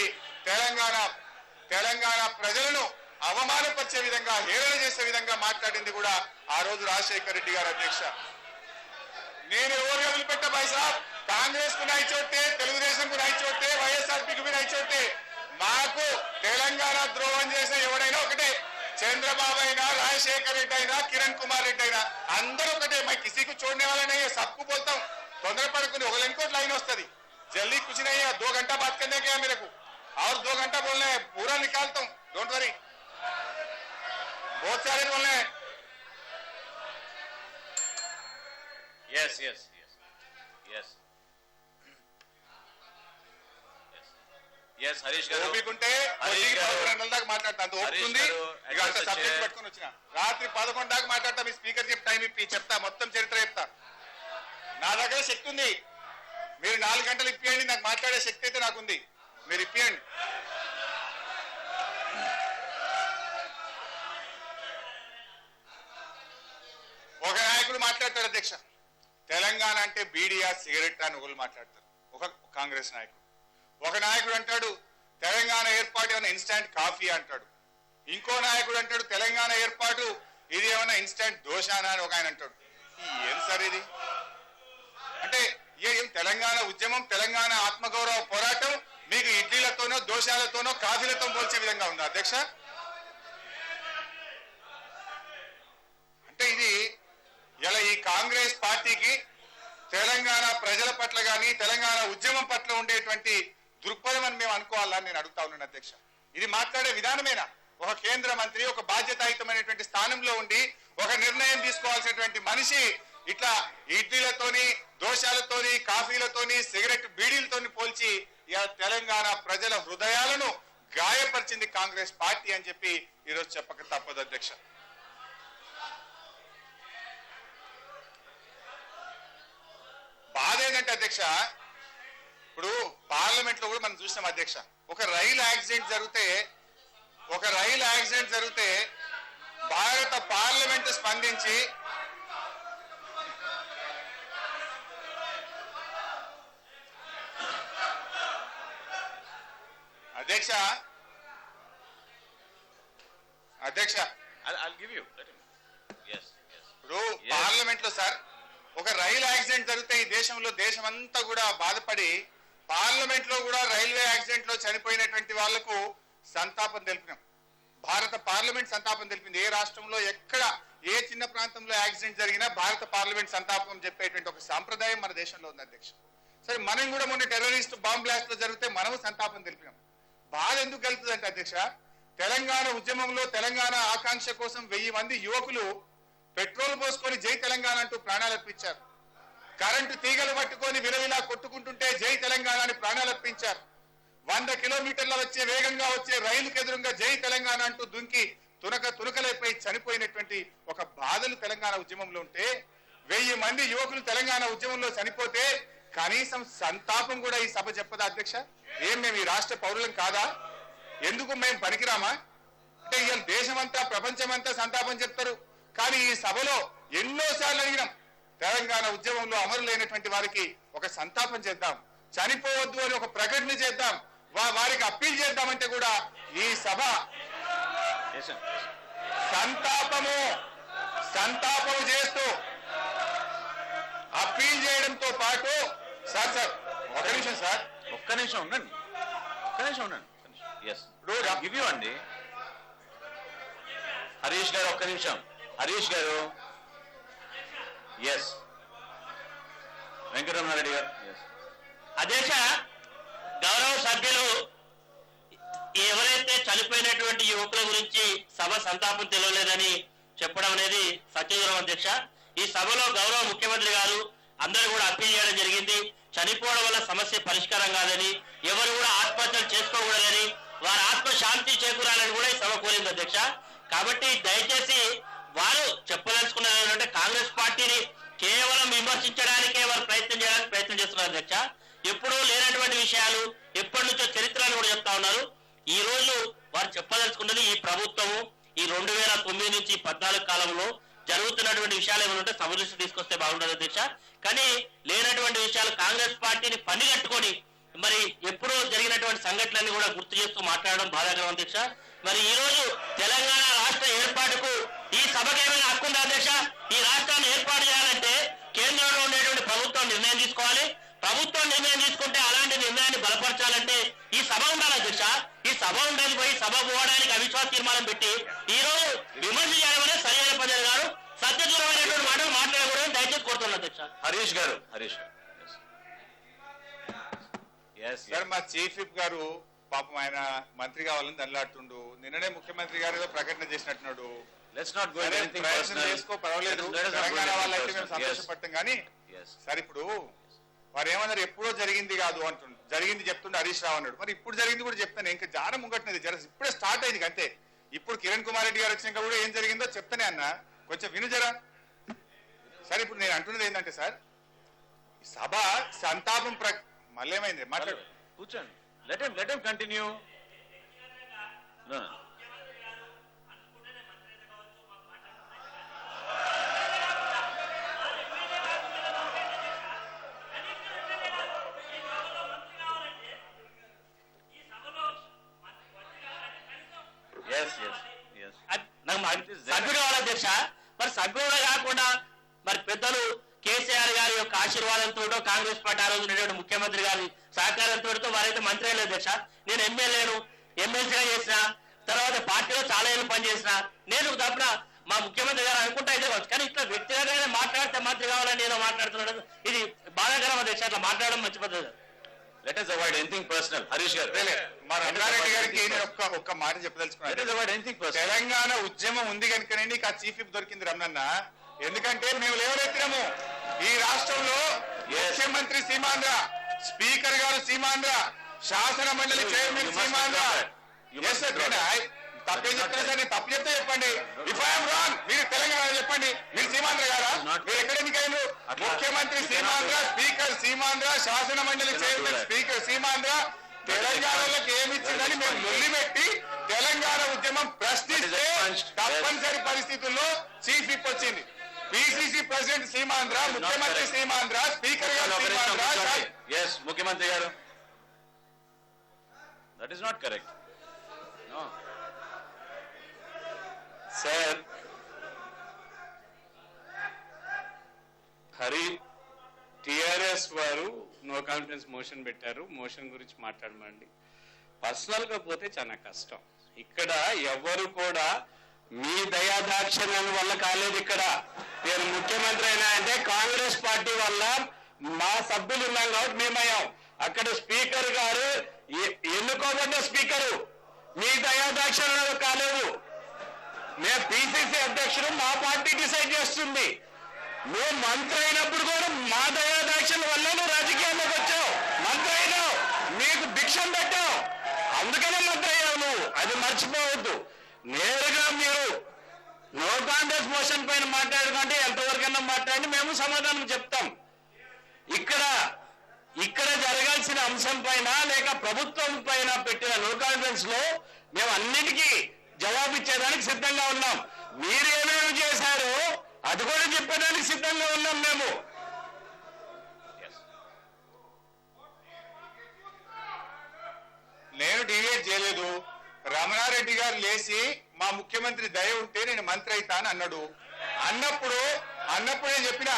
తెలంగాణ ప్రజలను అవమానపరిచే విధంగా, హేళన చేసే విధంగా మాట్లాడింది కూడా ఆ రోజు రాజశేఖర రెడ్డి గారు అధ్యక్ష. నేను ఎవరు వదిలిపెట్ట భాయ్ సాబ్, కాంగ్రెస్ కు నాయి చోటే, తెలుగుదేశం కు నాయి చోటే, వైఎస్ఆర్పీకి నాయి చోటే. మాకు తెలంగాణ ద్రోహం చేసిన ఎవడైనా ఒకటే, చంద్రబాబు అయినా, రాజశేఖర రెడ్డి అయినా, కిరణ్ కుమార్ రెడ్డి అయినా అందరూ ఒకటే. मैं किसी को छोड़ने वाला नहीं है, सबको बोलता हूँ. तोंदर पड़कुनी ఒక లైన్ लाइन वस्तदी, जल्दी कुछ नहीं है. 2 घंटा बात करने के मेरे को और 2 घंटा बोलना है, पूरा निकालता हूँ, डोंट वरी. बहुत सारे बोलने हैं. Yes, yes, yes, yes. Yes, Harish గారు. ఓపికంటే హరీష్ గారు 2 గంటల దాకా మాట్లాడతాను. ఓపుతుంది. ఇక అంత సబ్జెక్ట్ పట్టుకొని వచ్చిన. రాత్రి 11 దాకా మాట్లాడతా. మీ స్పీకర్ చెప్పి టైం ఇప్పి చెప్తా, మొత్తం చరిత్ర చెప్తా. నా దగ్గర శక్తి ఉంది. మీరు 4 గంటలు ఇప్పియండి, నాకు మాట్లాడే శక్తి అయితే నాకుంది. మీరు ఇప్పియండి. ఒక నాయకుడు మాట్లాడతాడు అధ్యక్ష, తెలంగాణ అంటే బీడియా సిగరెట్ అని ఒకరు మాట్లాడతారు, ఒక కాంగ్రెస్ నాయకుడు. ఒక నాయకుడు అంటాడు తెలంగాణ ఏర్పాటు ఏమైనా ఇన్స్టాంట్ కాఫీ అంటాడు. ఇంకో నాయకుడు అంటాడు తెలంగాణ ఏర్పాటు ఇది ఏమైనా ఇన్స్టాంట్ దోషానా అని ఒక ఆయన అంటాడు. ఏం సార్ ఇది? అంటే ఏం తెలంగాణ ఉద్యమం, తెలంగాణ ఆత్మగౌరవ పోరాటం మీకు ఇడ్లీలతోనో, దోషాలతోనో, కాఫీలతో పోల్చే విధంగా ఉందా అధ్యక్ష? అంటే ఇది ఇలా ఈ కాంగ్రెస్ పార్టీకి తెలంగాణ ప్రజల పట్ల కానీ, తెలంగాణ ఉద్యమం పట్ల ఉండేటువంటి దృక్పథం అని మేము అనుకోవాలని నేను అడుగుతా ఉన్నాను అధ్యక్ష. ఇది మాట్లాడే విధానమేనా? ఒక కేంద్ర మంత్రి, ఒక బాధ్యతాయుతమైనటువంటి స్థానంలో ఉండి ఒక నిర్ణయం తీసుకోవాల్సినటువంటి మనిషి ఇట్లా ఇడ్లీలతోని, దోషాలతోని, కాఫీలతోని, సిగరెట్ బీడీలతోని పోల్చి తెలంగాణ ప్రజల హృదయాలను గాయపరిచింది కాంగ్రెస్ పార్టీ అని చెప్పి ఈరోజు చెప్పక తప్పదు అధ్యక్ష. బాధ ఏంటంటే అధ్యక్ష, ఇప్పుడు పార్లమెంట్ లో కూడా మనం చూసాం అధ్యక్ష, ఒక రైలు యాక్సిడెంట్ జరిగితే భారత పార్లమెంట్ స్పందించి అధ్యక్ష I'll give you. Yes, yes. ఇప్పుడు పార్లమెంట్ లో సార్ ఒక రైలు యాక్సిడెంట్ జరిగితే ఈ దేశంలో దేశమంతా కూడా బాధపడి పార్లమెంట్ లో కూడా రైల్వే యాక్సిడెంట్ లో చనిపోయినటువంటి వాళ్లకు సంతాపం తెలిపినాం. భారత పార్లమెంట్ సంతాపం తెలిపింది. ఏ రాష్ట్రంలో ఎక్కడ ఏ చిన్న ప్రాంతంలో యాక్సిడెంట్ జరిగినా భారత పార్లమెంట్ సంతాపం చెప్పేటువంటి ఒక సాంప్రదాయం మన దేశంలో ఉంది అధ్యక్ష. సరే, మనం కూడా మొన్న టెర్రరిస్ట్ బాంబ్ బ్లాస్ట్ లో జరిగితే మనము సంతాపం తెలిపినాం. బాధ ఎందుకు కలుగుతుందంటే అధ్యక్ష, తెలంగాణ ఉద్యమంలో తెలంగాణ ఆకాంక్ష కోసం 1000 మంది యువకులు పెట్రోల్ పోసుకొని జై తెలంగాణ అంటూ ప్రాణాలు అర్పించారు. కరెంటు తీగలు పట్టుకొని విలవిలా కొట్టుకుంటుంటే జై తెలంగాణ అని ప్రాణాలు అర్పించారు. 100 కిలోమీటర్ల వేగంగా వచ్చే రైలుకు ఎదురుగా జై తెలంగాణ అంటూ దుంకి తునకలైపోయి చనిపోయినటువంటి ఒక బాధలు తెలంగాణ ఉద్యమంలో ఉంటే 1000 మంది యువకులు తెలంగాణ ఉద్యమంలో చనిపోతే కనీసం సంతాపం కూడా ఈ సభ చెప్పదా అధ్యక్ష? ఏం మేము ఈ రాష్ట్ర పౌరులం కాదా? ఎందుకు మేము పనికిరామా? అంటే ఇవాళ దేశమంతా, ప్రపంచమంతా సంతాపం చెప్తారు, కానీ ఈ సభలో ఎన్నోసార్లు అడిగినాం, తెలంగాణ ఉద్యమంలో అమరులైనటువంటి వారికి ఒక సంతాపం చేద్దాం, చనిపోవద్దు అని ఒక ప్రకటన చేద్దాం, వారికి అప్పీల్ చేద్దామంటే కూడా ఈ సభ సంతాపము చేస్తూ అప్పీల్ చేయడంతో పాటు సార్ ఒక నిమిషం ఉండండి. Yes. Give you అండి. హరీష్ గారు ఒక్క నిమిషం. హరీష్ గారు. ఎస్. వెంకటరమణారెడ్డి గారు. అధ్యక్ష, గౌరవ సభ్యులు ఎవరైతే చనిపోయినటువంటి యువకుల గురించి సభ సంతాపం తెలియలేదని చెప్పడం అనేది సత్యదూరం అధ్యక్ష. ఈ సభలో గౌరవ ముఖ్యమంత్రి గారు అందరూ కూడా అప్పీల్ చేయడం జరిగింది. చనిపోవడం వల్ల సమస్య పరిష్కారం కాదని, ఎవరు కూడా ఆత్మహత్యలు చేసుకోకూడదని, వారి ఆత్మ శాంతి చేకూరాలని కూడా ఈ సభ కోరింది అధ్యక్ష. కాబట్టి దయచేసి వారు చెప్పదలుచుకున్నది ఏంటంటే కాంగ్రెస్ పార్టీని కేవలం విమర్శించడానికే వారు ప్రయత్నం చేస్తున్నారు అధ్యక్ష. ఎప్పుడూ లేనటువంటి విషయాలు, ఎప్పటి నుంచో చరిత్రను కూడా చెప్తా ఉన్నారు. ఈ రోజు వారు చెప్పదలుచుకున్నది ఈ ప్రభుత్వము ఈ 2009 నుంచి 14 కాలంలో జరుగుతున్నటువంటి విషయాలు ఏమైనా ఉంటే సభ దృష్టి తీసుకొస్తే బాగుంటుంది అధ్యక్ష. కానీ లేనటువంటి విషయాలు కాంగ్రెస్ పార్టీని పని కట్టుకొని మరి ఎప్పుడో జరిగినటువంటి సంఘటనలన్నీ కూడా గుర్తు చేస్తూ మాట్లాడడం బాధాకరం అధ్యక్ష. మరి ఈ రోజు తెలంగాణ రాష్ట్ర ఏర్పాటుకు ఈ సభకు ఏమైనా హక్కు ఉందా అధ్యక్ష? ఈ రాష్ట్రాన్ని ఏర్పాటు చేయాలంటే కేంద్రంలో ఉండేటువంటి ప్రభుత్వం నిర్ణయం తీసుకోవాలి. ప్రభుత్వం నిర్ణయం తీసుకుంటే అలాంటి నిర్ణయాన్ని బలపరచాలంటే ఈ సభ ఉండాలి అధ్యక్ష. ఈ సభ ఉండేది పోయి సభ పోవడానికి అవిశ్వాస తీర్మానం పెట్టి ఈ రోజు విమర్శ చేయడం అనేది సరైన పద్ధతి గారు, సత్యదూరమైనటువంటి మాటలు మాట్లాడకూడదని దయచేసి కోరుతున్నారు అధ్యక్ష. హరీష్ గారు సార్, మా చీఫ్ విప్ గారు పాపం ఆయన మంత్రి కావాలని దండలాడుతుండు. నిన్ననే ముఖ్యమంత్రి గారు ఏదో ప్రకటన చేసినట్టున్నాడు. Let's not go into anything ప్రయత్నం personal. చేసుకో, పర్వాలేదు, Let us not go Telangana into వాళ్ళైతే anything మేము personal. Yes. సంతోషపడతాం. కానీ Yes. సార్ ఇప్పుడు వారు ఏమన్నారు, ఎప్పుడో జరిగింది కాదు అంటుండు, జరిగింది చెప్తుండే హరీష్ రావు అన్నాడు. మరి ఇప్పుడు జరిగింది కూడా చెప్తాను, ఇంకా జానం ముంగట్టినది జర ఇప్పుడే స్టార్ట్ అయింది అంతే. ఇప్పుడు కిరణ్ కుమార్ రెడ్డి గారు వచ్చినాక కూడా ఏం జరిగిందో చెప్తానే అన్న, కొంచెం విను జరా. సార్ ఇప్పుడు నేను అంటున్నది ఏంటంటే సార్, ఈ సభ సంతాపం మళ్ళీ ఏమైంది మాట్లాడు, కూర్చోండి. Let him continue. No. Yes. సభ్యుడు కావాలి అధ్యక్ష. మరి సభ్యుడు కాకుండా మరి పెద్దలు కేసీఆర్ గారి యొక్క ఆశీర్వాదంతో కాంగ్రెస్ పార్టీ ఆ రోజు ఉన్నటువంటి ముఖ్యమంత్రి గారి సహకారంతో వారైతే మంత్రి అయ్యలేదు అధ్యక్ష. నేను ఎమ్మెల్యేను, ఎమ్మెల్సీగా చేసిన తర్వాత పార్టీలో చాలా ఏళ్ళు పనిచేసిన నేను తప్పున మా ముఖ్యమంత్రి గారు అనుకుంటా అయితే కావచ్చు. కానీ ఇట్లా వ్యక్తిగతంగా మాట్లాడితే మంత్రి కావాలని నేను మాట్లాడుతున్నాను, ఇది బాధాకరం అధ్యక్ష. అట్లా మాట్లాడడం మంచి పద్ధతి. Let us avoid anything personal. Harish గారు, మా రంగారెడ్డి గారికి ఒక్క మాట let us చెప్పదలుచుకున్నాను. avoid anything personal. తెలంగాణ ఉద్యమం ఉంది కనుకనే నీకు ఆ చీఫ్ విప్ దొరికింది రమణన్న. ఎందుకంటే మేము లేవనెత్తినాము ఈ రాష్ట్రంలో ముఖ్యమంత్రి సీమాంధ్ర, స్పీకర్ గారు సీమాంధ్ర, శాసన మండలి చైర్మన్ సీమాంధ్ర. తప్పేం చెప్తున్నా సార్, నేను తప్పు చెప్తే చెప్పండి. ఇఫ్ ఐఎమ్ రాంగ్ మీరు తెలంగాణ చెప్పండి. మీరు సీమాంధ్ర గారా? మీరు ఎక్కడ ఎన్నికైనా ముఖ్యమంత్రి సీమాంధ్ర, స్పీకర్ సీమాంధ్ర, శాసన మండలి చైర్మన్ స్పీకర్ సీమాంధ్ర. తెలంగాణలోకి ఏమిచ్చిందని మేము లొల్లిపెట్టి తెలంగాణ ఉద్యమం ప్రశ్నిస్తే తప్పనిసరి పరిస్థితుల్లో చీఫ్ విప్ వచ్చింది. పిసిసి ప్రెసిడెంట్ సీమాంధ్ర, ముఖ్యమంత్రి సీమాంధ్ర, స్పీకర్ గారు సీమాంధ్ర. Yes, ముఖ్యమంత్రి గారు. That is not correct. No. Sir, TRS వారు నో కాన్ఫిడెన్స్ మోషన్ పెట్టారు. మోషన్ గురించి మాట్లాడమండి. పర్సనల్ గా పోతే చాలా కష్టం. ఇక్కడ ఎవరు కూడా మీ దయాదాక్షిణ్యం వల్ల కాలేదు. ఇక్కడ నేను ముఖ్యమంత్రి అయినా అంటే కాంగ్రెస్ పార్టీ వల్ల మా సభ్యులు ఉన్నాం కాబట్టి మేమయ్యాం. అక్కడ స్పీకర్ గారు ఎన్నుకోబడ్డ స్పీకరు మీ దయాదాక్షిణ్యం కాలేదు. మేము పిసిసి అధ్యక్షుడు, మా పార్టీ డిసైడ్ చేస్తుంది. నువ్వు మంత్రి అయినప్పుడు కూడా మా దయాదాక్షల వల్ల నువ్వు రాజకీయాల్లోకి వచ్చావు. మంత్రి అయినావు, నీకు భిక్షం పెట్టావు, అందుకనే మంత్రి అయ్యావు నువ్వు. అది మర్చిపోవద్దు. నేరుగా మీరు నో కాంగ్రెస్ మోషన్ పైన మాట్లాడుకుంటే ఎంతవరకైనా మాట్లాడి మేము సమాధానం చెప్తాం. ఇక్కడ జరగాల్సిన అంశం పైన లేక ప్రభుత్వం పైన పెట్టిన నో కాన్ఫిడెన్స్ లో మేము అన్నిటికీ జవాబిచ్చేదానికి సిద్ధంగా ఉన్నాం. మీరేమేమి చేశారో అది కూడా చెప్పడానికి సిద్ధంగా ఉన్నాం మేము. నేను డివేట్ చేయలేదు. రమణారెడ్డి గారు లేచి మా ముఖ్యమంత్రి దయ ఉంటే నేను మంత్రి అవుతా అని అన్నాడు. అన్నప్పుడు నేను చెప్పిన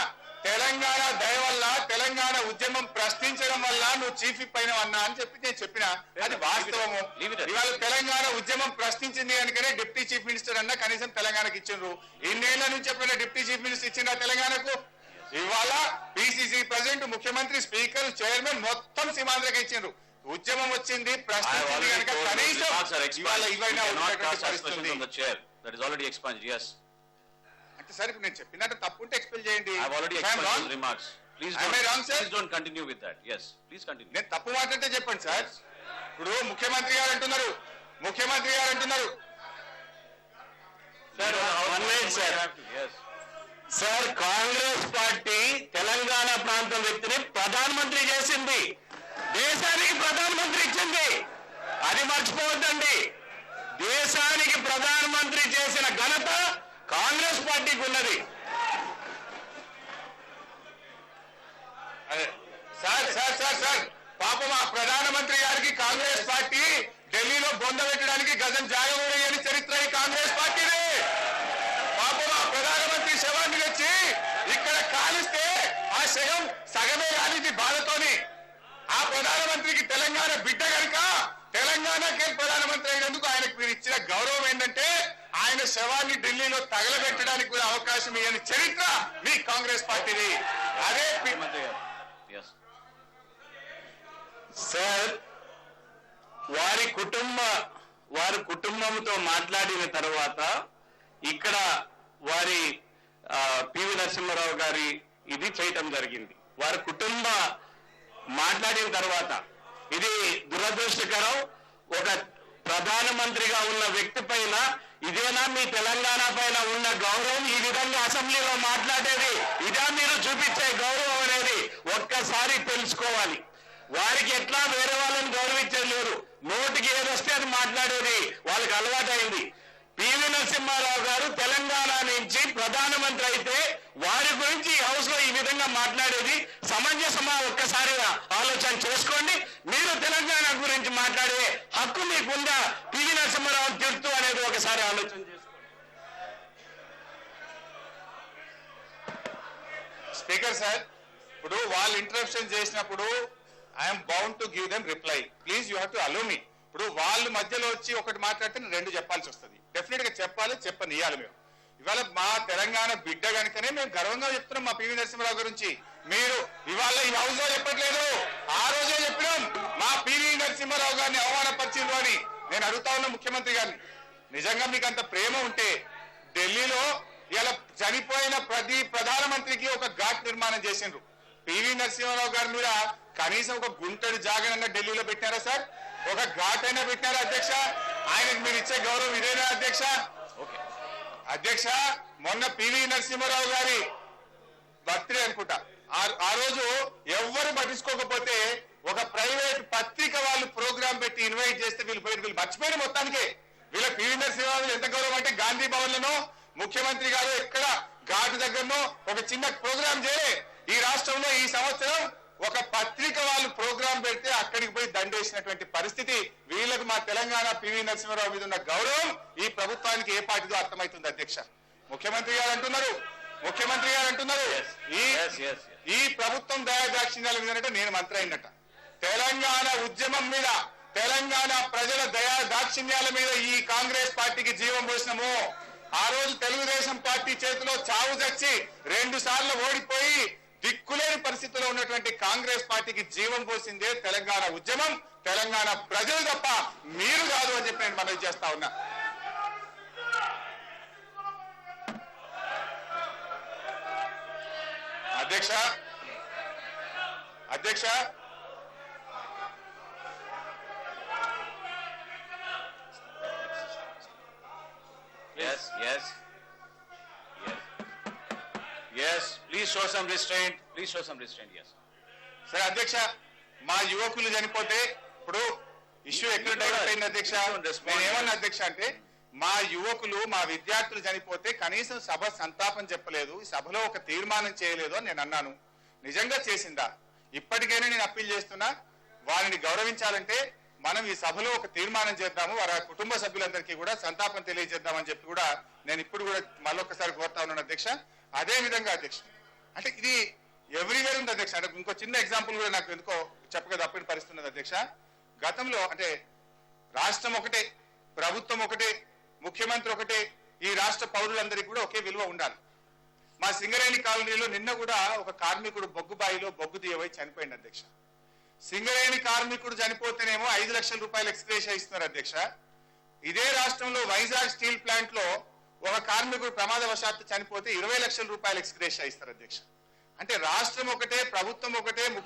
తెలంగాణ దయ వల్ల, తెలంగాణ ఉద్యమం ప్రశ్నించడం వల్ల నువ్వు చీఫ్ విప్ అయినావు అన్నా అని నేను చెప్పిన. అది వాస్తవము. ఇవాళ తెలంగాణ ఉద్యమం ప్రశ్నించింది కనుకనే డిప్యూటీ చీఫ్ మినిస్టర్ అన్న కనీసం తెలంగాణకు ఇచ్చిండ్రు. ఇన్నేళ్ల నుంచి ఎప్పుడైనా డిప్యూటీ చీఫ్ మినిస్టర్ ఇచ్చిండ్రా తెలంగాణకు? ఇవాళ పిసిసి ప్రెసిడెంట్, ముఖ్యమంత్రి, స్పీకర్, చైర్మన్ మొత్తం సీమాంధ్రకి ఇచ్చిండ్రు. ఉద్యమం వచ్చింది, ప్రశ్నించింది కనుక కనీసం ఇవాళ ఇవైనా అంటే సార్ ఇప్పుడు నేను చెప్పినట్టు తప్పు ఉంటే ఎక్స్పెల్ చేయండి. Please Am I wrong, sir? please don't continue with that. Yes, please continue. నేను తప్పు మాట్లాడితే చెప్పండి సార్. ఇప్పుడు ముఖ్యమంత్రి గారు అంటున్నారు Sir, one minute, sir. Yes. Sir, Congress party Telangana ప్రాంతం వ్యక్తిని ప్రధానమంత్రి చేసింది, దేశానికి ప్రధానమంత్రి ఇచ్చింది. అది మర్చిపోవద్దండి. దేశానికి ప్రధానమంత్రి చేసిన ఘనత కాంగ్రెస్ పార్టీకి ఉన్నది. సార్ పాపం ఆ ప్రధానమంత్రి గారికి కాంగ్రెస్ పార్టీ ఢిల్లీలో బొంద పెట్టడానికి గజం జాగ కూడా ఇయ్యని చరిత్ర ఈ కాంగ్రెస్ పార్టీనే. పాపం ఆ ప్రధానమంత్రి శవాన్ని తెచ్చి ఇక్కడ కాలిస్తే ఆ శవం సగమే కానిది బాధతోని. ఆ ప్రధానమంత్రికి తెలంగాణ బిడ్డ కనుక తెలంగాణకే ప్రధానమంత్రి అయినందుకు ఆయనకు మీరు ఇచ్చిన గౌరవం ఏంటంటే ఆయన శవాన్ని ఢిల్లీలో తగలబెట్టడానికి కూడా అవకాశం ఇవ్వని చరిత్ర మీ కాంగ్రెస్ పార్టీది. అదే ముఖ్యమంత్రి గారు. Yes. సార్, వారి కుటుంబంతో మాట్లాడిన తర్వాత ఇక్కడ వారి పివి నరసింహారావు గారి ఇది చేయటం జరిగింది. వారి కుటుంబ మాట్లాడిన తర్వాత ఇది దురదృష్టకరం. ఒక ప్రధానమంత్రిగా ఉన్న వ్యక్తి పైన ఇదేనా మీ తెలంగాణ పైన ఉన్న గౌరవం? ఈ విధంగా అసెంబ్లీలో మాట్లాడేది ఇదా మీరు చూపించే గౌరవం అనేది ఒక్కసారి తెలుసుకోవాలి. వారికి ఎట్లా వేరే వాళ్ళని గౌరవించేది లేదు, నోటికి ఏదొస్తే అది మాట్లాడేది వాళ్ళకి అలవాటైంది. పివి నరసింహారావు గారు తెలంగాణ నుంచి ప్రధానమంత్రి అయితే వారి గురించి ఈ హౌస్ లో ఈ విధంగా మాట్లాడేది సమంజసమా? ఒక్కసారి ఆలోచన చేసుకోండి. మీరు తెలంగాణ గురించి మాట్లాడే హక్కు మీకుందా? పివి నరసింహారావు తిడుతూ అనేది ఒకసారి ఆలోచన చేసుకోండి. స్పీకర్ సార్, ఇప్పుడు వాళ్ళు ఇంటరప్షన్ చేసినప్పుడు I'm bound to give them reply. Please you have to allow me. ఇప్పుడు వాళ్ళు మధ్యలో వచ్చి ఒకటి మాట్లాడితే నేను రెండు చెప్పాల్సి వస్తుంది. డెఫినెట్ గా చెప్పనియాలి మేము. ఇవాళ మా తెలంగాణ బిడ్డ కనుకనే మేము గర్వంగా చెప్తున్నాం మా పివి నరసింహారావు గురించి. మీరు ఇవాళ ఈ హౌస్ లో చెప్పట్లేదు, ఆ రోజే చెప్పినాం మా పివి నరసింహారావు గారిని అవమానపరిచిండ్రు అని. నేను అడుగుతా ఉన్నా ముఖ్యమంత్రి గారిని, నిజంగా మీకు అంత ప్రేమ ఉంటే ఢిల్లీలో ఇలా చనిపోయిన ప్రతి ప్రధానమంత్రికి ఒక ఘాట్ నిర్మాణం చేసిండ్రు. పివి నరసింహారావు గారి మీద కనీసం ఒక గుంటడి జాగనన్నా ఢిల్లీలో పెట్టారా సార్? ఒక ఘాట్ అయినా పెట్టారా అధ్యక్ష? ఆయనకు మీరు ఇచ్చే గౌరవం ఇదేనా అధ్యక్ష? అధ్యక్ష, మొన్న పివి నరసింహారావు గారి బర్త్డే అనుకుంటా, ఆ రోజు ఎవ్వరు పట్టించుకోకపోతే ఒక ప్రైవేట్ పత్రిక వాళ్ళు ప్రోగ్రామ్ పెట్టి ఇన్వైట్ చేస్తే వీళ్ళు మర్చిపోయిన మొత్తానికి. వీళ్ళ పివి నరసింహారావు ఎంత గౌరవం అంటే గాంధీ భవన్ లను ముఖ్యమంత్రి గారు ఎక్కడ ఘాటు దగ్గరనో ఒక చిన్న ప్రోగ్రామ్ చేయలే. ఈ రాష్ట్రంలో ఈ సంవత్సరం ఒక పత్రిక వాళ్ళు ప్రోగ్రాం పెడితే అక్కడికి పోయి దండేసినటువంటి పరిస్థితి. వీళ్ళకి మా తెలంగాణ పివి నరసింహారావు మీద ఉన్న గౌరవం ఈ ప్రభుత్వానికి ఏ పార్టీదో అర్థమవుతుంది అధ్యక్ష. ముఖ్యమంత్రి గారు అంటున్నారు ఈ ప్రభుత్వం దయాదాక్షిణ్యాల మీద నేను మంత్రి అయినట్ట. తెలంగాణ ఉద్యమం మీద, తెలంగాణ ప్రజల దయాదాక్షిణ్యాల మీద ఈ కాంగ్రెస్ పార్టీకి జీవం పోసినాము. ఆ రోజు తెలుగుదేశం పార్టీ చేతిలో చావు చచ్చి 2 సార్లు ఓడిపోయి దిక్కులేని పరిస్థితిలో ఉన్నటువంటి కాంగ్రెస్ పార్టీకి జీవం పోసిందే తెలంగాణ ఉద్యమం, తెలంగాణ ప్రజలు తప్ప మీరు కాదు అని చెప్పి నేను మనవి చేస్తా ఉన్నా. అధ్యక్ష Yes, please show some restraint. Yes. సరే అధ్యక్ష, మా యువకులు చనిపోతే ఇప్పుడు ఇష్యూ ఎక్కడ డైవర్ట్ అయింది అధ్యక్ష? నేను ఏమన్నా అధ్యక్ష అంటే మా యువకులు, మా విద్యార్థులు చనిపోతే కనీసం సభ సంతాపం చెప్పలేదు, సభలో ఒక తీర్మానం చేయలేదు అని నేను అన్నాను. నిజంగా చేసిందా? ఇప్పటికైనా నేను అప్పీల్ చేస్తున్నా, వారిని గౌరవించాలంటే మనం ఈ సభలో ఒక తీర్మానం చేద్దాము, వారి కుటుంబ సభ్యులందరికీ కూడా సంతాపం తెలియజేద్దామని చెప్పి కూడా నేను ఇప్పుడు కూడా మళ్ళొక్కసారి కోరుతా ఉన్నాను అధ్యక్ష. అదే విధంగా అధ్యక్ష, అంటే ఇది ఎవ్రీవేర్ ఉంది అధ్యక్ష. అంటే ఇంకో చిన్న ఎగ్జాంపుల్ కూడా నాకు ఎందుకో చెప్పక తప్పని పరిస్థితి ఉన్నది అధ్యక్ష. గతంలో అంటే రాష్ట్రం ఒకటే, ప్రభుత్వం ఒకటే, ముఖ్యమంత్రి ఒకటే, ఈ రాష్ట్ర పౌరులందరికీ కూడా ఒకే విలువ ఉండాలి. మా సింగరేణి కాలనీలో నిన్న కూడా ఒక కార్మికుడు బొగ్గుబాయిలో బొగ్గు తీయవై చనిపోయింది అధ్యక్ష. సింగరేణి కార్మికుడు చనిపోతేనేమో 5 లక్షల రూపాయలు ఎక్స్గ్రేషియా ఇస్తున్నారు అధ్యక్ష. ఇదే రాష్ట్రంలో వైజాగ్ స్టీల్ ప్లాంట్ లో ఒక కార్మికుడు ప్రమాదవశాత్తు చనిపోతే 20 లక్షల రూపాయలు ఎక్స్గ్రేషియా ఇస్తారు అధ్యక్ష. అంటే రాష్ట్రం ఒకటే, ప్రభుత్వం ఒకటే,